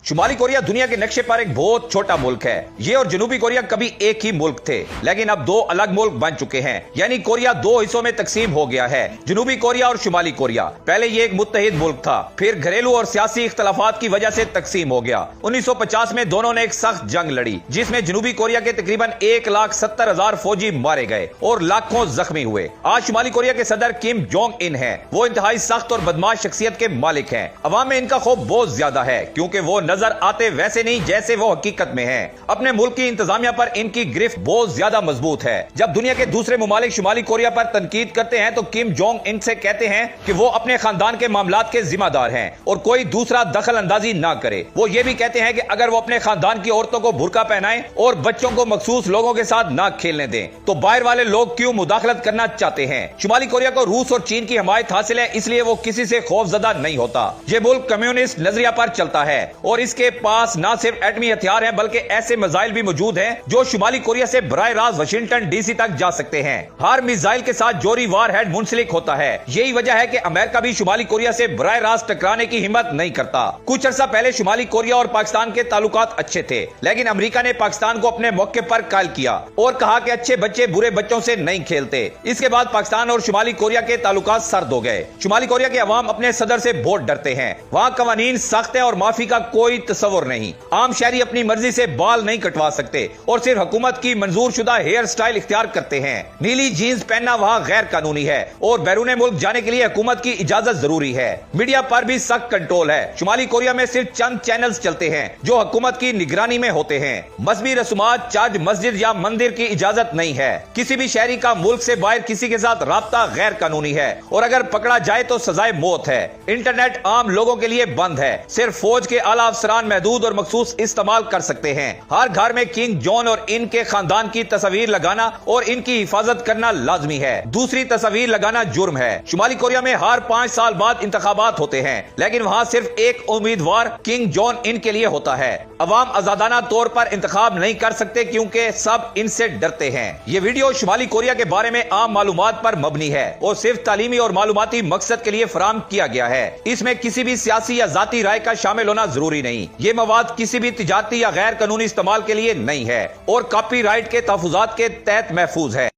शुमाली Korea दुनिया के नक्शे पर एक बहुत छोटा मुल्क है। ये और जनूबी कोरिया कभी एक ही मुल्क थे, लेकिन अब दो अलग मुल्क बन चुके हैं। यानी कोरिया दो हिस्सों में तकसीम हो गया है, जनूबी कोरिया और शुमाली कोरिया। पहले ये एक मुत्तहिद मुल्क था, फिर घरेलू और सियासी इख्तलाफात की वजह से तकसीम हो गया। 1950 में दोनों ने एक सख्त जंग लड़ी, जिसमें जनूबी कोरिया के तकरीबन 1,70,000 फौजी मारे गए और लाखों जख्मी हुए। आज शुमाली कोरिया के सदर किम जोंग इन हैं। वो इंतहाई सख्त और बदमाश शख्सियत के मालिक हैं। अवाम में इनका खौफ बहुत ज्यादा है, क्योंकि वो नजर आते वैसे नहीं जैसे वो हकीकत में हैं। अपने मुल्क की इंतजामिया पर इनकी गिरफ्त बहुत ज्यादा मजबूत है। जब दुनिया के दूसरे मुमालिक शुमाली कोरिया पर तनकीद करते हैं तो किम जोंग इन से कहते हैं कि वो अपने खानदान के मामलात के जिम्मेदार हैं और कोई दूसरा दखल अंदाजी ना करे। वो ये भी कहते हैं कि अगर वो अपने खानदान की औरतों को बुर्का पहनाएं और बच्चों को मखसूस लोगों के साथ ना खेलने दें, तो बाहर वाले लोग क्यों मुदाखलत करना चाहते हैं। शुमाली कोरिया को रूस और चीन की हमायत हासिल है, इसलिए वो किसी से खौफजदा नहीं होता। ये मुल्क कम्युनिस्ट नजरिया पर चलता है और इसके पास न सिर्फ एटमी हथियार हैं, बल्कि ऐसे मिसाइल भी मौजूद हैं जो शुमाली कोरिया से बराह रास्त वाशिंगटन डीसी तक जा सकते हैं। हर मिसाइल के साथ जोरी वार हेड मुंसलिक होता है। यही वजह है कि अमेरिका भी शुमाली कोरिया से बराह रास्त टकराने की हिम्मत नहीं करता। कुछ अर्सा पहले शुमाली कोरिया और पाकिस्तान के ताल्लुकात अच्छे थे, लेकिन अमेरिका ने पाकिस्तान को अपने मौके पर कायल किया और कहा कि अच्छे बच्चे बुरे बच्चों से नहीं खेलते। इसके बाद पाकिस्तान और शुमाली कोरिया के ताल्लुकात सर्द हो गए। शुमाली कोरिया के अवाम अपने सदर से बहुत डरते हैं। वहाँ कवानीन सख्त है और माफी का कोई तस्वर नहीं। आम शहरी अपनी मर्जी से बाल नहीं कटवा सकते और सिर्फ हुकूमत की मंजूर शुदा हेयर स्टाइल इख्तियार करते हैं। नीली जीन्स पहनना वहाँ गैर कानूनी है और बैरून मुल्क जाने के लिए हुकूमत की इजाजत जरूरी है। मीडिया पर भी सख्त कंट्रोल है। शुमाली कोरिया में सिर्फ चंद चैनल्स चलते हैं जो हुकूमत की निगरानी में होते हैं। मजहबी रसूमात, चर्च, मस्जिद या मंदिर की इजाजत नहीं है। किसी भी शहरी का मुल्क से बाहर किसी के साथ राब्ता गैर कानूनी है और अगर पकड़ा जाए तो सजाए मौत है। इंटरनेट आम लोगों के लिए बंद है, सिर्फ फौज के आला अफसरान महदूद और मखसूस इस्तेमाल कर सकते हैं। हर घर में किंग जॉन और इनके खानदान की तस्वीर लगाना और इनकी हिफाजत करना लाजमी है। दूसरी तस्वीर लगाना जुर्म है। शुमाली कोरिया में हर 5 साल बाद इंतखाबात होते हैं, लेकिन वहाँ सिर्फ एक उम्मीदवार किंग जॉन इन के लिए होता है। अवाम आजादाना तौर पर इंतखाब नहीं कर सकते क्योंकि सब इनसे डरते हैं। ये वीडियो शुमाली कोरिया के बारे में आम मालूमात पर मबनी है और सिर्फ तालीमी और मालूमाती मकसद के लिए फराहम किया गया है। इसमें किसी भी सियासी या जाती राय का शामिल होना जरूरी नहीं। ये मवाद किसी भी तिजारती या गैर कानूनी इस्तेमाल के लिए नहीं है और कॉपीराइट के तहफुजात के तहत महफूज है।